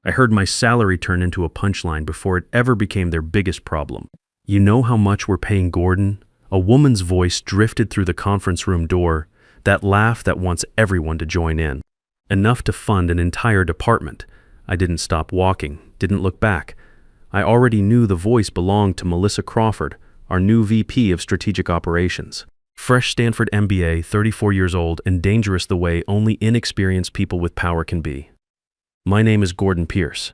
I heard my salary turn into a punchline before it ever became their biggest problem. "You know how much we're paying Gordon?" A woman's voice drifted through the conference room door, that laugh that wants everyone to join in. Enough to fund an entire department. I didn't stop walking, didn't look back. I already knew the voice belonged to Melissa Crawford, our new VP of Strategic Operations. Fresh Stanford MBA, 34 years old, and dangerous the way only inexperienced people with power can be. My name is Gordon Pierce.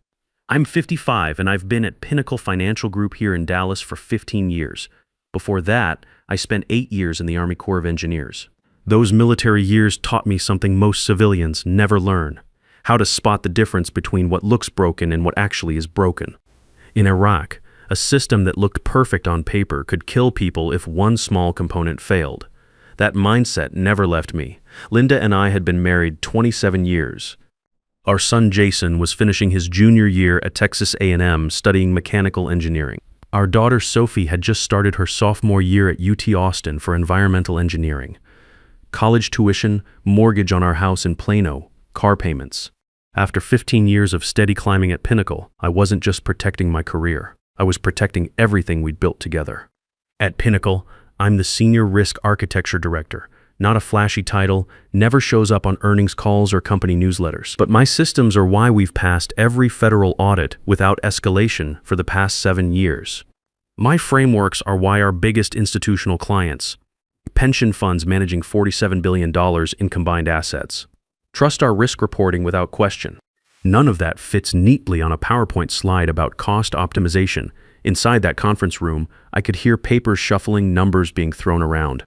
I'm 55 and I've been at Pinnacle Financial Group here in Dallas for 15 years. Before that, I spent 8 years in the Army Corps of Engineers. Those military years taught me something most civilians never learn: how to spot the difference between what looks broken and what actually is broken. In Iraq, a system that looked perfect on paper could kill people if one small component failed. That mindset never left me. Linda and I had been married 27 years. Our son Jason was finishing his junior year at Texas A&M studying mechanical engineering. Our daughter Sophie had just started her sophomore year at UT Austin for environmental engineering. College tuition, mortgage on our house in Plano, car payments. After 15 years of steady climbing at Pinnacle, I wasn't just protecting my career. I was protecting everything we'd built together. At Pinnacle, I'm the Senior Risk Architecture Director. Not a flashy title, never shows up on earnings calls or company newsletters. But my systems are why we've passed every federal audit without escalation for the past 7 years. My frameworks are why our biggest institutional clients, pension funds managing $47 billion in combined assets, trust our risk reporting without question. None of that fits neatly on a PowerPoint slide about cost optimization. Inside that conference room, I could hear papers shuffling, numbers being thrown around.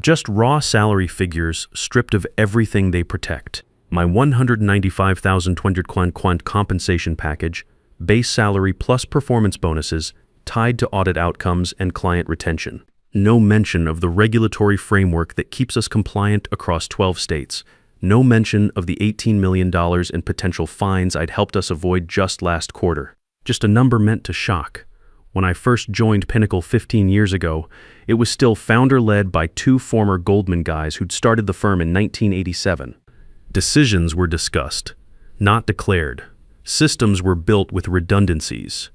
Just raw salary figures stripped of everything they protect. My $195,200 compensation package, base salary plus performance bonuses, tied to audit outcomes and client retention. No mention of the regulatory framework that keeps us compliant across 12 states. No mention of the $18 million in potential fines I'd helped us avoid just last quarter. Just a number meant to shock. When I first joined Pinnacle 15 years ago, it was still founder-led by 2 former Goldman guys who'd started the firm in 1987. Decisions were discussed, not declared. Systems were built with redundancies,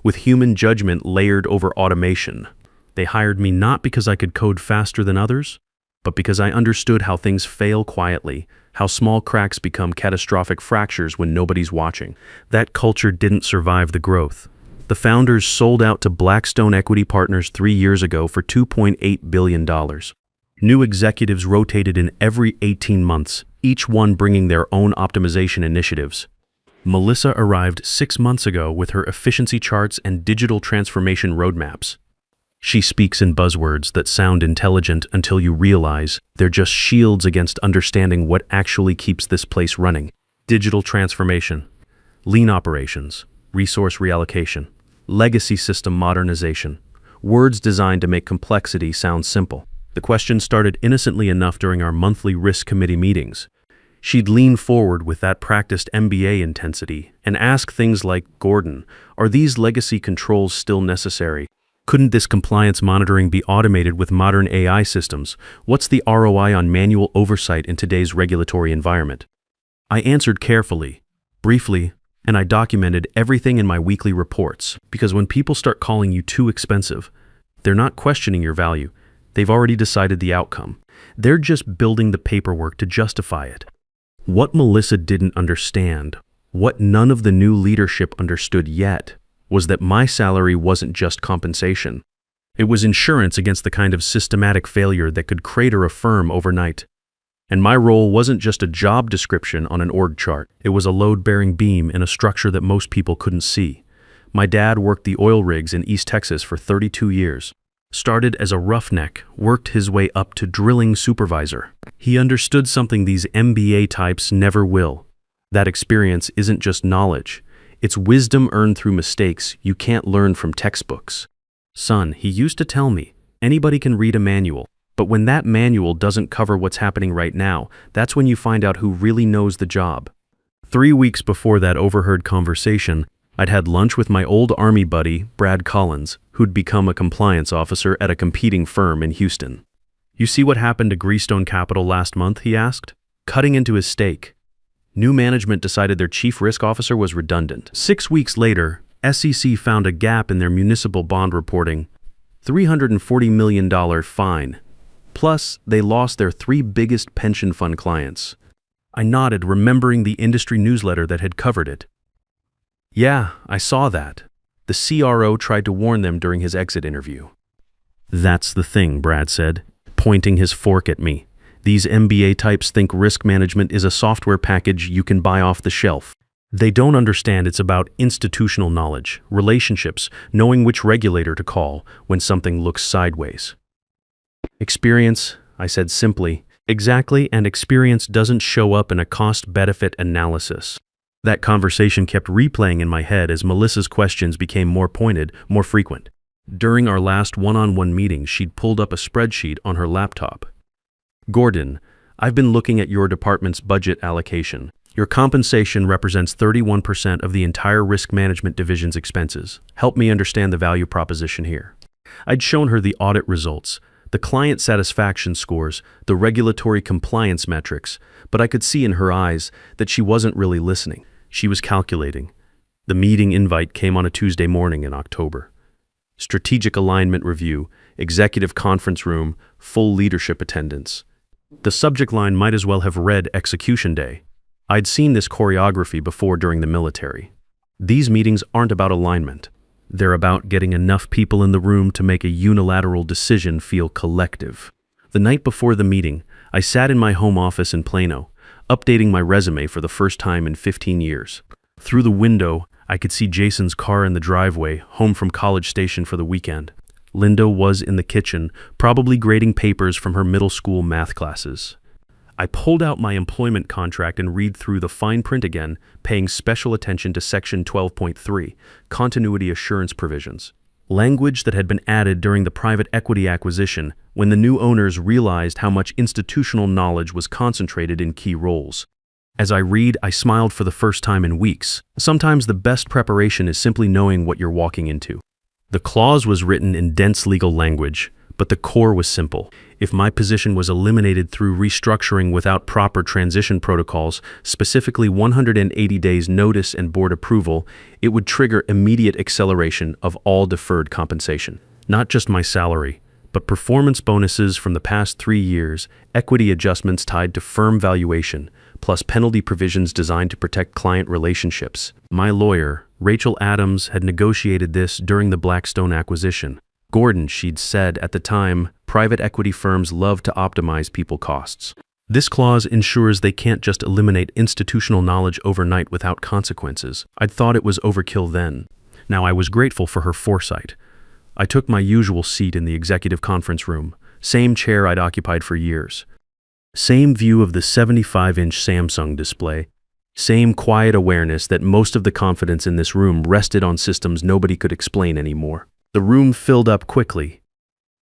with human judgment layered over automation. They hired me not because I could code faster than others, but because I understood how things fail quietly, how small cracks become catastrophic fractures when nobody's watching. That culture didn't survive the growth. The founders sold out to Blackstone Equity Partners 3 years ago for $2.8 billion. New executives rotated in every 18 months, each one bringing their own optimization initiatives. Melissa arrived 6 months ago with her efficiency charts and digital transformation roadmaps. She speaks in buzzwords that sound intelligent until you realize they're just shields against understanding what actually keeps this place running. Digital transformation, lean operations, resource reallocation, legacy system modernization, words designed to make complexity sound simple. The question started innocently enough during our monthly risk committee meetings. She'd lean forward with that practiced MBA intensity and ask things like, "Gordon, are these legacy controls still necessary? Couldn't this compliance monitoring be automated with modern AI systems? What's the ROI on manual oversight in today's regulatory environment?" I answered carefully, briefly, and I documented everything in my weekly reports, because when people start calling you too expensive, they're not questioning your value. They've already decided the outcome. They're just building the paperwork to justify it. What Melissa didn't understand, what none of the new leadership understood yet, was that my salary wasn't just compensation. It was insurance against the kind of systematic failure that could crater a firm overnight. And my role wasn't just a job description on an org chart. It was a load-bearing beam in a structure that most people couldn't see. My dad worked the oil rigs in East Texas for 32 years. Started as a roughneck, worked his way up to drilling supervisor. He understood something these MBA types never will. That experience isn't just knowledge. It's wisdom earned through mistakes you can't learn from textbooks. "Son," he used to tell me, "anybody can read a manual. But when that manual doesn't cover what's happening right now, that's when you find out who really knows the job." 3 weeks before that overheard conversation, I'd had lunch with my old Army buddy, Brad Collins, who'd become a compliance officer at a competing firm in Houston. "You see what happened to Greystone Capital last month?" he asked, cutting into his steak. New management decided their chief risk officer was redundant. 6 weeks later, SEC found a gap in their municipal bond reporting, $340 million fine. Plus, they lost their 3 biggest pension fund clients. I nodded, remembering the industry newsletter that had covered it. Yeah, I saw that. The CRO tried to warn them during his exit interview. That's the thing, Brad said, pointing his fork at me. These MBA types think risk management is a software package you can buy off the shelf. They don't understand it's about institutional knowledge, relationships, knowing which regulator to call when something looks sideways. Experience, I said simply. Exactly, and experience doesn't show up in a cost-benefit analysis. That conversation kept replaying in my head as Melissa's questions became more pointed, more frequent. During our last one-on-one meeting, she'd pulled up a spreadsheet on her laptop. Gordon, I've been looking at your department's budget allocation. Your compensation represents 31% of the entire risk management division's expenses. Help me understand the value proposition here. I'd shown her the audit results, the client satisfaction scores, the regulatory compliance metrics, but I could see in her eyes that she wasn't really listening. She was calculating. The meeting invite came on a Tuesday morning in October. Strategic alignment review, executive conference room, full leadership attendance. The subject line might as well have read execution day. I'd seen this choreography before during the military. These meetings aren't about alignment. They're about getting enough people in the room to make a unilateral decision feel collective. The night before the meeting, I sat in my home office in Plano, updating my resume for the first time in 15 years. Through the window, I could see Jason's car in the driveway, home from College Station for the weekend. Linda was in the kitchen, probably grading papers from her middle school math classes. I pulled out my employment contract and read through the fine print again, paying special attention to Section 12.3, Continuity Assurance Provisions. Language that had been added during the private equity acquisition when the new owners realized how much institutional knowledge was concentrated in key roles. As I read, I smiled for the first time in weeks. Sometimes the best preparation is simply knowing what you're walking into. The clause was written in dense legal language, but the core was simple. If my position was eliminated through restructuring without proper transition protocols, specifically 180 days notice and board approval, it would trigger immediate acceleration of all deferred compensation. Not just my salary, but performance bonuses from the past 3 years, equity adjustments tied to firm valuation, plus penalty provisions designed to protect client relationships. My lawyer, Rachel Adams, had negotiated this during the Blackstone acquisition. Gordon, she'd said at the time, private equity firms love to optimize people costs. This clause ensures they can't just eliminate institutional knowledge overnight without consequences. I'd thought it was overkill then. Now I was grateful for her foresight. I took my usual seat in the executive conference room, same chair I'd occupied for years. Same view of the 75-inch Samsung display. Same quiet awareness that most of the confidence in this room rested on systems nobody could explain anymore. The room filled up quickly.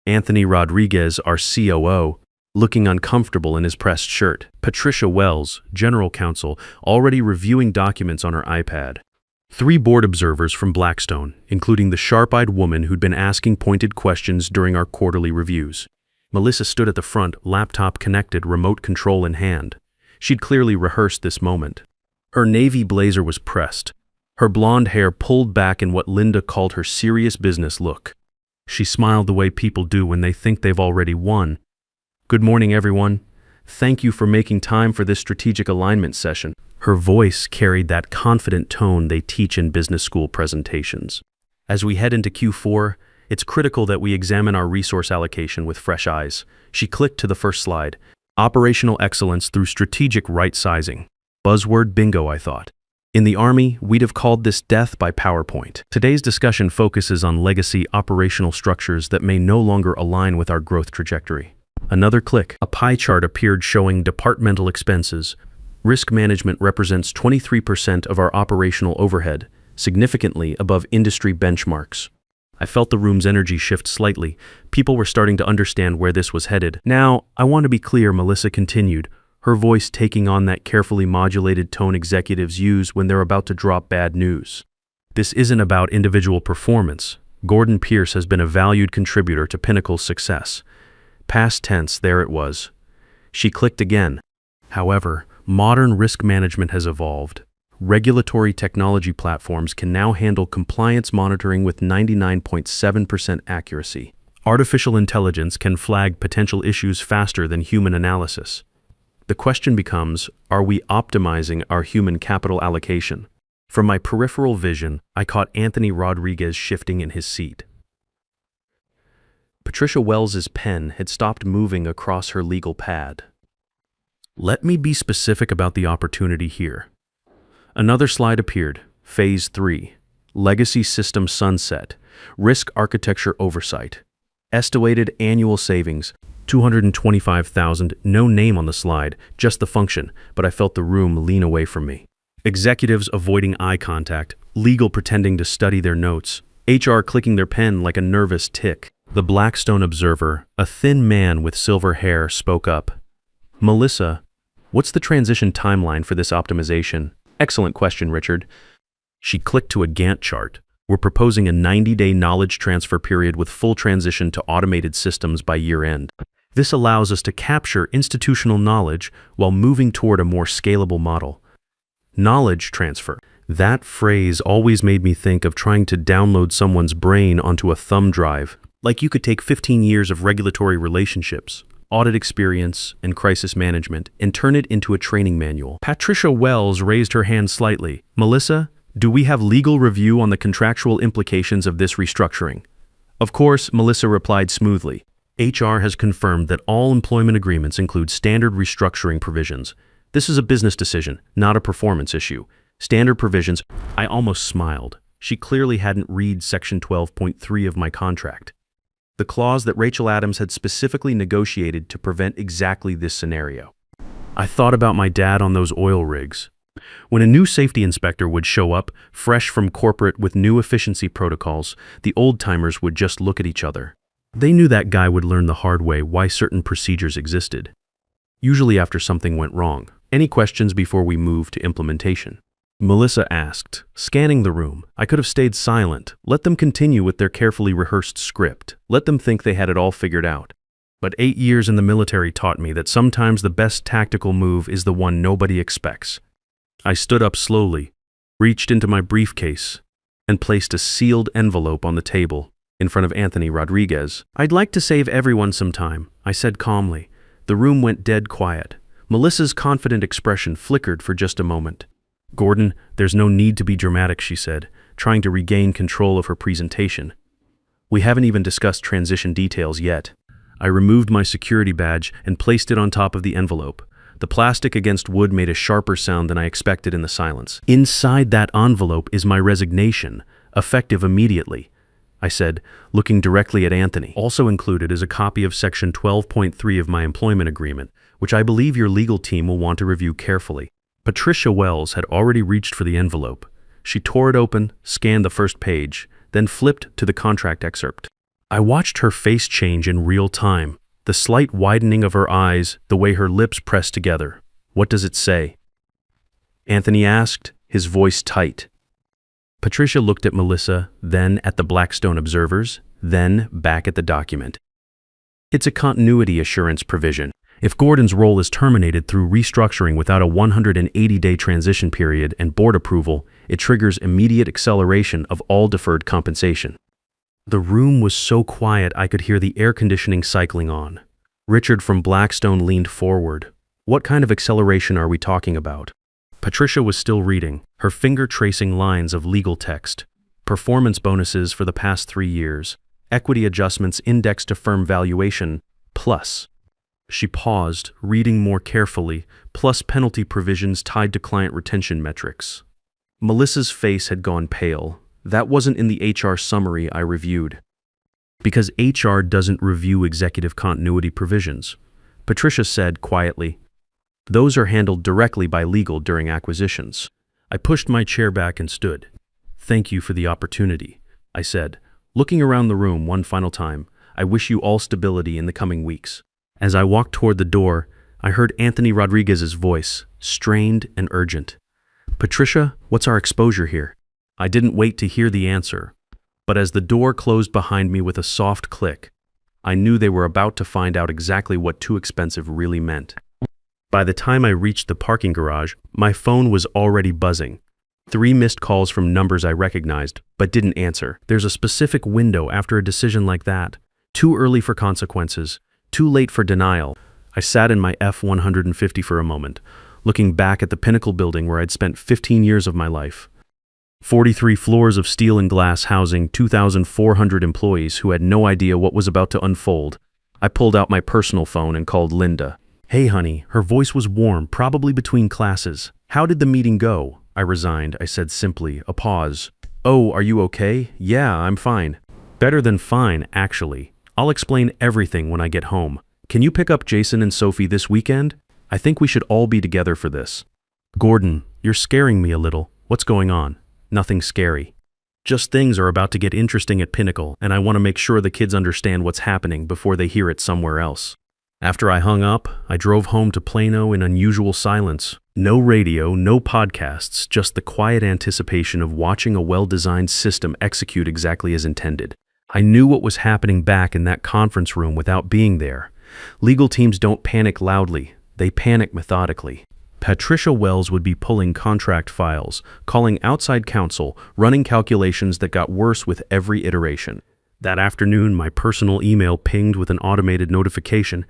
Anthony Rodriguez, our COO, looking uncomfortable in his pressed shirt. Patricia Wells, general counsel, already reviewing documents on her iPad. 3 board observers from Blackstone, including the sharp-eyed woman who'd been asking pointed questions during our quarterly reviews. Melissa stood at the front, laptop connected, remote control in hand. She'd clearly rehearsed this moment. Her navy blazer was pressed, her blonde hair pulled back in what Linda called her serious business look. She smiled the way people do when they think they've already won. "Good morning, everyone. Thank you for making time for this strategic alignment session." Her voice carried that confident tone they teach in business school presentations. As we head into Q4, it's critical that we examine our resource allocation with fresh eyes. She clicked to the first slide. Operational excellence through strategic right-sizing. Buzzword bingo, I thought. In the Army, we'd have called this death by PowerPoint. Today's discussion focuses on legacy operational structures that may no longer align with our growth trajectory. Another click. A pie chart appeared showing departmental expenses. Risk management represents 23% of our operational overhead, significantly above industry benchmarks. I felt the room's energy shift slightly. People were starting to understand where this was headed. "Now, I want to be clear," Melissa continued, her voice taking on that carefully modulated tone executives use when they're about to drop bad news. "This isn't about individual performance. Gordon Pierce has been a valued contributor to Pinnacle's success." Past tense, there it was. She clicked again. "However, Modern risk management has evolved. Regulatory technology platforms can now handle compliance monitoring with 99.7% accuracy. Artificial intelligence can flag potential issues faster than human analysis. The question becomes, are we optimizing our human capital allocation? From my peripheral vision, I caught Anthony Rodriguez shifting in his seat. Patricia Wells's pen had stopped moving across her legal pad. Let me be specific about the opportunity here. Another slide appeared, Phase 3, Legacy System Sunset, Risk Architecture Oversight. Estimated annual savings, $225,000, no name on the slide, just the function, but I felt the room lean away from me. Executives avoiding eye contact, legal pretending to study their notes, HR clicking their pen like a nervous tick. The Blackstone observer, a thin man with silver hair, spoke up. Melissa, what's the transition timeline for this optimization? Excellent question, Richard. She clicked to a Gantt chart. We're proposing a 90-day knowledge transfer period with full transition to automated systems by year-end. This allows us to capture institutional knowledge while moving toward a more scalable model. Knowledge transfer. That phrase always made me think of trying to download someone's brain onto a thumb drive. Like you could take 15 years of regulatory relationships, audit experience, and crisis management, and turn it into a training manual. Patricia Wells raised her hand slightly. Melissa, do we have legal review on the contractual implications of this restructuring? Of course, Melissa replied smoothly. HR has confirmed that all employment agreements include standard restructuring provisions. This is a business decision, not a performance issue. Standard provisions. I almost smiled. She clearly hadn't read Section 12.3 of my contract. The clause that Rachel Adams had specifically negotiated to prevent exactly this scenario. I thought about my dad on those oil rigs. When a new safety inspector would show up, fresh from corporate with new efficiency protocols, the old-timers would just look at each other. They knew that guy would learn the hard way why certain procedures existed. Usually after something went wrong. Any questions before we move to implementation? Melissa asked, scanning the room. I could have stayed silent. Let them continue with their carefully rehearsed script. Let them think they had it all figured out. But 8 years in the military taught me that sometimes the best tactical move is the one nobody expects. I stood up slowly, reached into my briefcase, and placed a sealed envelope on the table in front of Anthony Rodriguez. I'd like to save everyone some time, I said calmly. The room went dead quiet. Melissa's confident expression flickered for just a moment. Gordon, there's no need to be dramatic, she said, trying to regain control of her presentation. We haven't even discussed transition details yet. I removed my security badge and placed it on top of the envelope. The plastic against wood made a sharper sound than I expected in the silence. Inside that envelope is my resignation, effective immediately, I said, looking directly at Anthony. Also included is a copy of Section 12.3 of my employment agreement, which I believe your legal team will want to review carefully. Patricia Wells had already reached for the envelope. She tore it open, scanned the first page, then flipped to the contract excerpt. I watched her face change in real time. The slight widening of her eyes, the way her lips pressed together. What does it say? Anthony asked, his voice tight. Patricia looked at Melissa, then at the Blackstone observers, then back at the document. It's a continuity assurance provision. If Gordon's role is terminated through restructuring without a 180-day transition period and board approval, it triggers immediate acceleration of all deferred compensation. The room was so quiet I could hear the air conditioning cycling on. Richard from Blackstone leaned forward. What kind of acceleration are we talking about? Patricia was still reading, her finger tracing lines of legal text. Performance bonuses for the past 3 years. Equity adjustments indexed to firm valuation, plus. She paused, reading more carefully, plus penalty provisions tied to client retention metrics. Melissa's face had gone pale. That wasn't in the HR summary I reviewed. Because HR doesn't review executive continuity provisions. Patricia said quietly, those are handled directly by legal during acquisitions. I pushed my chair back and stood. Thank you for the opportunity, I said, looking around the room one final time. I wish you all stability in the coming weeks. As I walked toward the door, I heard Anthony Rodriguez's voice, strained and urgent. Patricia, what's our exposure here? I didn't wait to hear the answer, but as the door closed behind me with a soft click, I knew they were about to find out exactly what too expensive really meant. By the time I reached the parking garage, my phone was already buzzing. 3 missed calls from numbers I recognized, but didn't answer. There's a specific window after a decision like that. Too early for consequences, too late for denial. I sat in my F-150 for a moment, looking back at the Pinnacle building where I'd spent 15 years of my life. 43 floors of steel and glass housing 2,400 employees who had no idea what was about to unfold. I pulled out my personal phone and called Linda. "Hey, honey." Her voice was warm, probably between classes. "How did the meeting go?" "I resigned," I said simply. A pause. "Oh, are you okay?" "Yeah, I'm fine." "Better than fine, actually. I'll explain everything when I get home. Can you pick up Jason and Sophie this weekend? I think we should all be together for this." "Gordon, you're scaring me a little. What's going on?" "Nothing scary. Just things are about to get interesting at Pinnacle, and I want to make sure the kids understand what's happening before they hear it somewhere else." After I hung up, I drove home to Plano in unusual silence. No radio, no podcasts, just the quiet anticipation of watching a well-designed system execute exactly as intended. I knew what was happening back in that conference room without being there. Legal teams don't panic loudly, they panic methodically. Patricia Wells would be pulling contract files, calling outside counsel, running calculations that got worse with every iteration. That afternoon, my personal email pinged with an automated notification.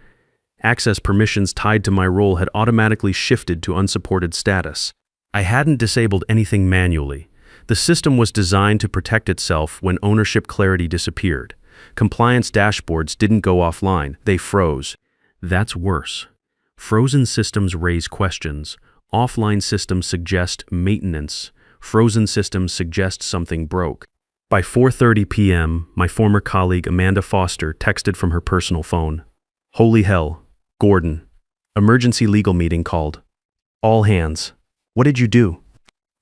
Access permissions tied to my role had automatically shifted to unsupported status. I hadn't disabled anything manually. The system was designed to protect itself when ownership clarity disappeared. Compliance dashboards didn't go offline, they froze. That's worse. Frozen systems raise questions. Offline systems suggest maintenance. Frozen systems suggest something broke. By 4:30 p.m., my former colleague Amanda Foster texted from her personal phone. "Holy hell. Gordon. Emergency legal meeting called. All hands. What did you do?"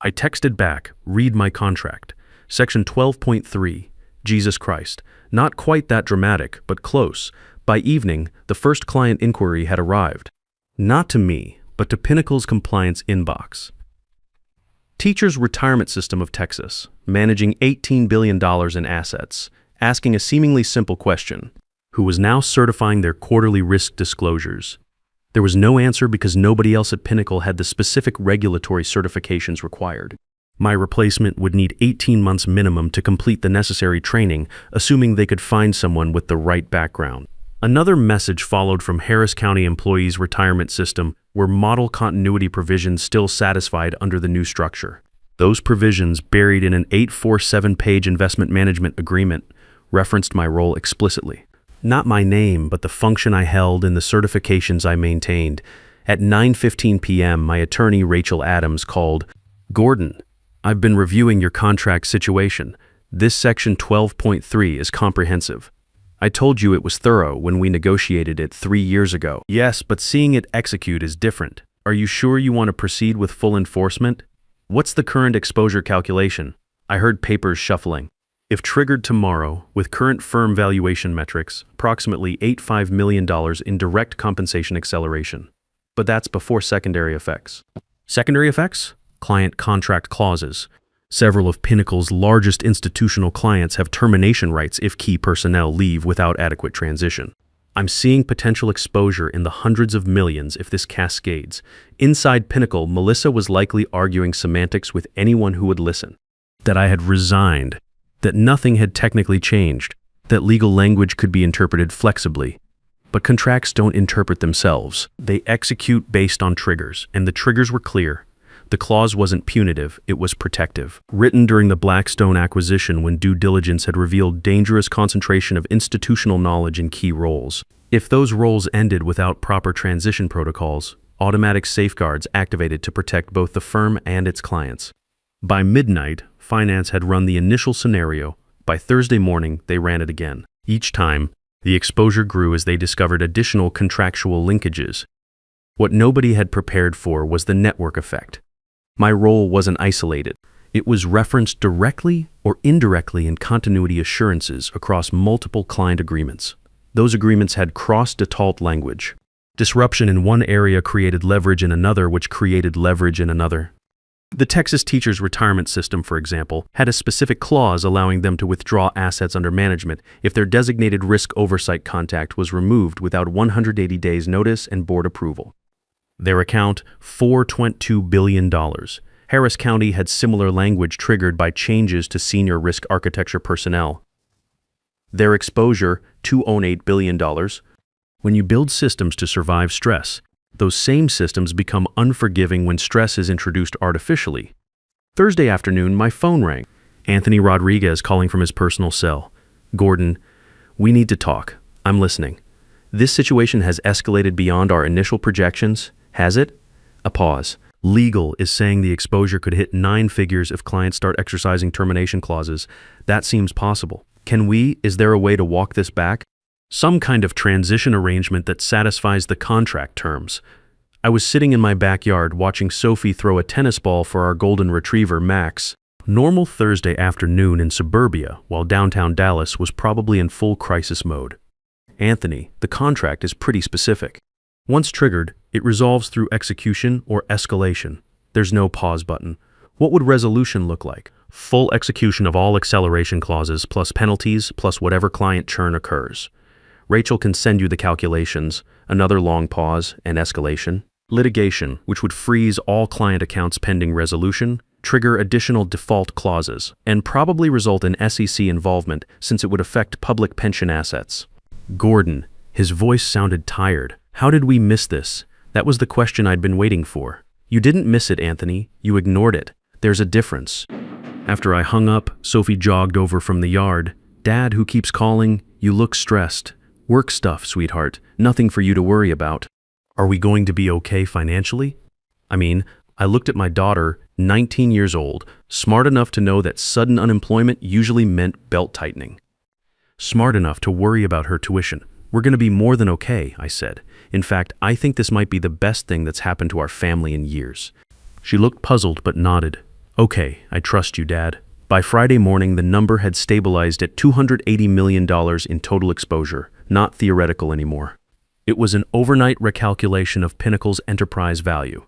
I texted back, "Read my contract. Section 12.3. Jesus Christ. Not quite that dramatic, but close. By evening, the first client inquiry had arrived. Not to me, but to Pinnacle's compliance inbox. Teachers' Retirement System of Texas, managing $18 billion in assets, asking a seemingly simple question, who was now certifying their quarterly risk disclosures. There was no answer because nobody else at Pinnacle had the specific regulatory certifications required. My replacement would need 18 months minimum to complete the necessary training, assuming they could find someone with the right background. Another message followed from Harris County Employees Retirement System, where model continuity provisions still satisfied under the new structure. Those provisions, buried in an 847-page investment management agreement, referenced my role explicitly. Not my name, but the function I held and the certifications I maintained. At 9:15 p.m., my attorney Rachel Adams called. "Gordon, I've been reviewing your contract situation. This section 12.3 is comprehensive. I told you it was thorough when we negotiated it 3 years ago." "Yes, but seeing it execute is different. Are you sure you want to proceed with full enforcement? What's the current exposure calculation?" I heard papers shuffling. "If triggered tomorrow, with current firm valuation metrics, approximately $85 million in direct compensation acceleration. But that's before secondary effects." Secondary effects? Client contract clauses. Several of Pinnacle's largest institutional clients have termination rights if key personnel leave without adequate transition. I'm seeing potential exposure in the hundreds of millions if this cascades. Inside Pinnacle, Melissa was likely arguing semantics with anyone who would listen. That I had resigned. That nothing had technically changed. That legal language could be interpreted flexibly. But contracts don't interpret themselves. They execute based on triggers, and the triggers were clear. The clause wasn't punitive, it was protective. Written during the Blackstone acquisition when due diligence had revealed dangerous concentration of institutional knowledge in key roles. If those roles ended without proper transition protocols, automatic safeguards activated to protect both the firm and its clients. By midnight, finance had run the initial scenario. By Thursday morning, they ran it again. Each time, the exposure grew as they discovered additional contractual linkages. What nobody had prepared for was the network effect. My role wasn't isolated. It was referenced directly or indirectly in continuity assurances across multiple client agreements. Those agreements had cross-default language. Disruption in one area created leverage in another, which created leverage in another. The Texas Teachers' Retirement System, for example, had a specific clause allowing them to withdraw assets under management if their designated risk oversight contact was removed without 180 days notice and board approval. Their account, $4.2 billion. Harris County had similar language triggered by changes to senior risk architecture personnel. Their exposure, $2.8 billion. When you build systems to survive stress, those same systems become unforgiving when stress is introduced artificially. Thursday afternoon, my phone rang. Anthony Rodriguez calling from his personal cell. Gordon, we need to talk. I'm listening. This situation has escalated beyond our initial projections. Has it? A pause. Legal is saying the exposure could hit 9 figures if clients start exercising termination clauses. That seems possible. Is there a way to walk this back? Some kind of transition arrangement that satisfies the contract terms. I was sitting in my backyard watching Sophie throw a tennis ball for our golden retriever, Max. Normal Thursday afternoon in suburbia, while downtown Dallas was probably in full crisis mode. Anthony, the contract is pretty specific. Once triggered, it resolves through execution or escalation. There's no pause button. What would resolution look like? Full execution of all acceleration clauses plus penalties plus whatever client churn occurs. Rachel can send you the calculations, another long pause, and escalation. Litigation, which would freeze all client accounts pending resolution, trigger additional default clauses, and probably result in SEC involvement since it would affect public pension assets. Gordon, his voice sounded tired. How did we miss this? That was the question I'd been waiting for. You didn't miss it, Anthony. You ignored it. There's a difference. After I hung up, Sophie jogged over from the yard. Dad, who keeps calling, you look stressed. Work stuff, sweetheart. Nothing for you to worry about. Are we going to be okay financially? I looked at my daughter, 19 years old, smart enough to know that sudden unemployment usually meant belt-tightening. Smart enough to worry about her tuition. We're going to be more than okay, I said. In fact, I think this might be the best thing that's happened to our family in years. She looked puzzled but nodded. Okay, I trust you, Dad. By Friday morning, the number had stabilized at $280 million in total exposure, not theoretical anymore. It was an overnight recalculation of Pinnacle's enterprise value.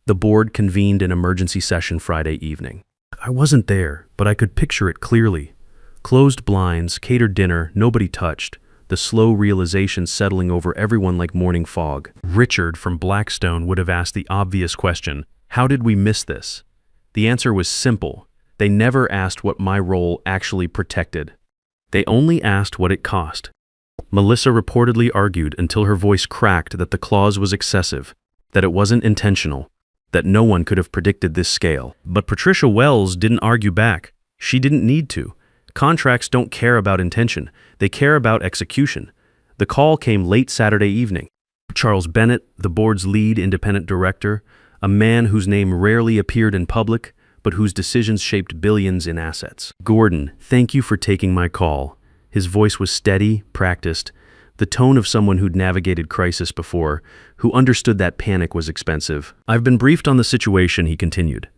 The board convened an emergency session Friday evening. I wasn't there, but I could picture it clearly. Closed blinds, catered dinner, nobody touched. The slow realization settling over everyone like morning fog. Richard from Blackstone would have asked the obvious question, how did we miss this? The answer was simple. They never asked what my role actually protected. They only asked what it cost. Melissa reportedly argued until her voice cracked that the clause was excessive, that it wasn't intentional, that no one could have predicted this scale. But Patricia Wells didn't argue back. She didn't need to. Contracts don't care about intention. They care about execution. The call came late Saturday evening. Charles Bennett, the board's lead independent director, a man whose name rarely appeared in public, but whose decisions shaped billions in assets. Gordon, thank you for taking my call. His voice was steady, practiced, the tone of someone who'd navigated crisis before, who understood that panic was expensive. I've been briefed on the situation, he continued.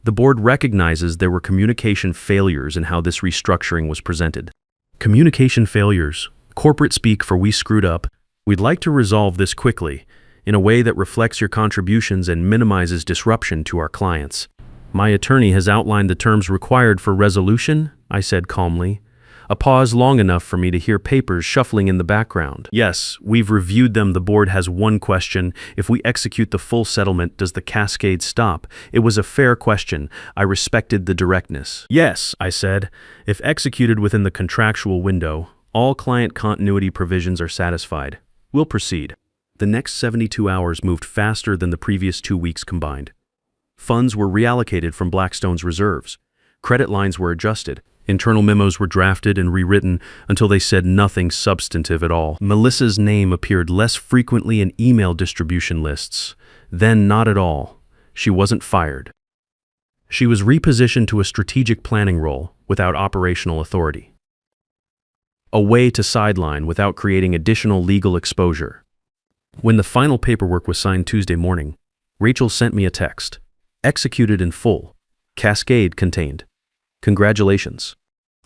The board recognizes there were communication failures in how this restructuring was presented. Communication failures, corporate speak for we screwed up. We'd like to resolve this quickly, in a way that reflects your contributions and minimizes disruption to our clients. My attorney has outlined the terms required for resolution, I said calmly. A pause long enough for me to hear papers shuffling in the background. Yes, we've reviewed them. The board has one question. If we execute the full settlement, does the cascade stop? It was a fair question. I respected the directness. Yes, I said. If executed within the contractual window, all client continuity provisions are satisfied. We'll proceed. The next 72 hours moved faster than the previous 2 weeks combined. Funds were reallocated from Blackstone's reserves. Credit lines were adjusted. Internal memos were drafted and rewritten until they said nothing substantive at all. Melissa's name appeared less frequently in email distribution lists. Then not at all. She wasn't fired. She was repositioned to a strategic planning role without operational authority. A way to sideline without creating additional legal exposure. When the final paperwork was signed Tuesday morning, Rachel sent me a text. Executed in full. Cascade contained. Congratulations.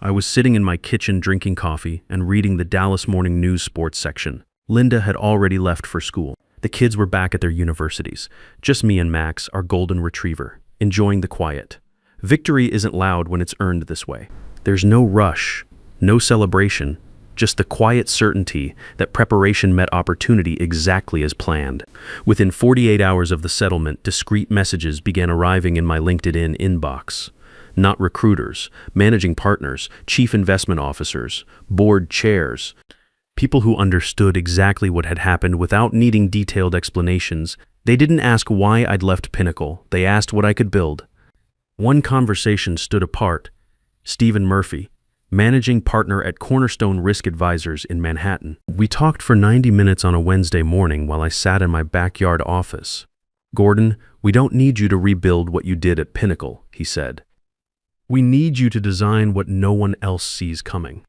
I was sitting in my kitchen drinking coffee and reading the Dallas Morning News sports section. Linda had already left for school. The kids were back at their universities. Just me and Max, our golden retriever, enjoying the quiet. Victory isn't loud when it's earned this way. There's no rush, no celebration, just the quiet certainty that preparation met opportunity exactly as planned. Within 48 hours of the settlement, discreet messages began arriving in my LinkedIn inbox. Not recruiters, managing partners, chief investment officers, board chairs, people who understood exactly what had happened without needing detailed explanations. They didn't ask why I'd left Pinnacle, they asked what I could build. One conversation stood apart. Stephen Murphy, managing partner at Cornerstone Risk Advisors in Manhattan. We talked for 90 minutes on a Wednesday morning while I sat in my backyard office. "Gordon, we don't need you to rebuild what you did at Pinnacle," he said. "We need you to design what no one else sees coming.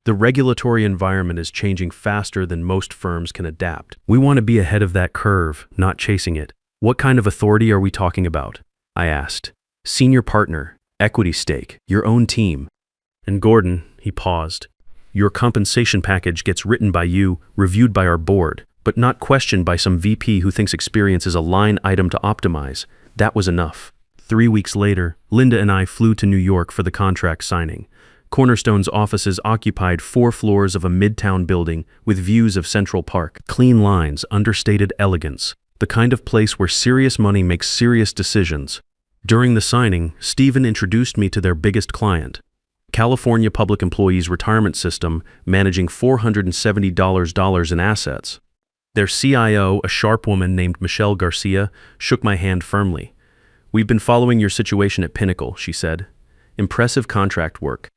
The regulatory environment is changing faster than most firms can adapt. We want to be ahead of that curve, not chasing it." "What kind of authority are we talking about?" I asked. "Senior partner, equity stake, your own team." "And Gordon," he paused, "your compensation package gets written by you, reviewed by our board, but not questioned by some VP who thinks experience is a line item to optimize." That was enough. 3 weeks later, Linda and I flew to New York for the contract signing. Cornerstone's offices occupied 4 floors of a midtown building with views of Central Park. Clean lines, understated elegance, the kind of place where serious money makes serious decisions. During the signing, Stephen introduced me to their biggest client, California Public Employees Retirement System, managing $470 in assets. Their CIO, a sharp woman named Michelle Garcia, shook my hand firmly. "We've been following your situation at Pinnacle," she said. "Impressive contract work.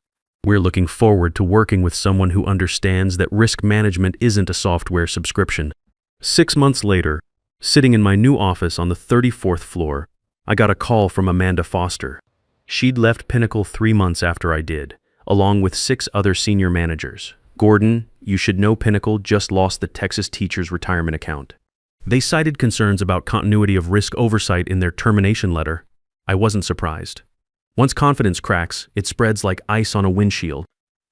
We're looking forward to working with someone who understands that risk management isn't a software subscription." 6 months later, sitting in my new office on the 34th floor, I got a call from Amanda Foster. She'd left Pinnacle 3 months after I did, along with 6 other senior managers. "Gordon, you should know Pinnacle just lost the Texas teachers' retirement account." They cited concerns about continuity of risk oversight in their termination letter. I wasn't surprised. Once confidence cracks, it spreads like ice on a windshield.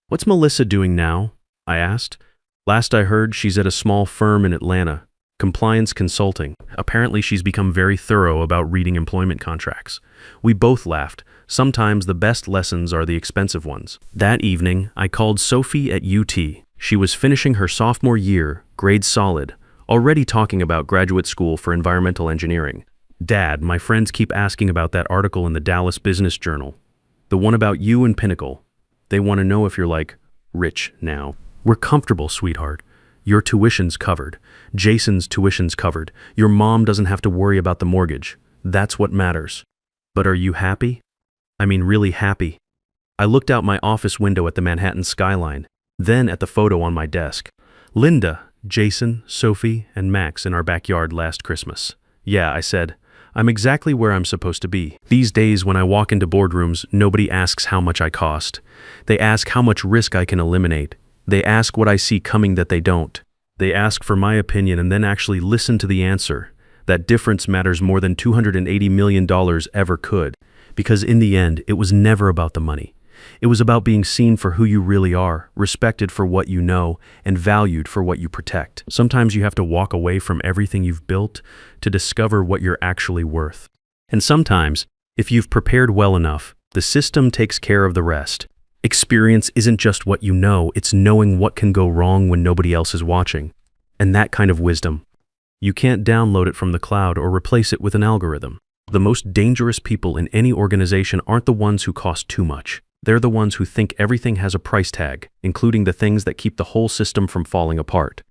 "What's Melissa doing now?" I asked. "Last I heard, she's at a small firm in Atlanta, compliance consulting. Apparently she's become very thorough about reading employment contracts." We both laughed. Sometimes the best lessons are the expensive ones. That evening, I called Sophie at UT. She was finishing her sophomore year, grades solid, already talking about graduate school for environmental engineering. "Dad, my friends keep asking about that article in the Dallas Business Journal. The one about you and Pinnacle. They want to know if you're rich now." "We're comfortable, sweetheart. Your tuition's covered. Jason's tuition's covered. Your mom doesn't have to worry about the mortgage. That's what matters." "But are you happy?" "I mean really happy." I looked out my office window at the Manhattan skyline, then at the photo on my desk. Linda, Jason, Sophie, and Max in our backyard last Christmas. "Yeah," I said. "I'm exactly where I'm supposed to be." These days when I walk into boardrooms, nobody asks how much I cost. They ask how much risk I can eliminate. They ask what I see coming that they don't. They ask for my opinion and then actually listen to the answer. That difference matters more than $280 million ever could. Because in the end, it was never about the money. It was about being seen for who you really are, respected for what you know, and valued for what you protect. Sometimes you have to walk away from everything you've built to discover what you're actually worth. And sometimes, if you've prepared well enough, the system takes care of the rest. Experience isn't just what you know, it's knowing what can go wrong when nobody else is watching. And that kind of wisdom, you can't download it from the cloud or replace it with an algorithm. The most dangerous people in any organization aren't the ones who cost too much. They're the ones who think everything has a price tag, including the things that keep the whole system from falling apart.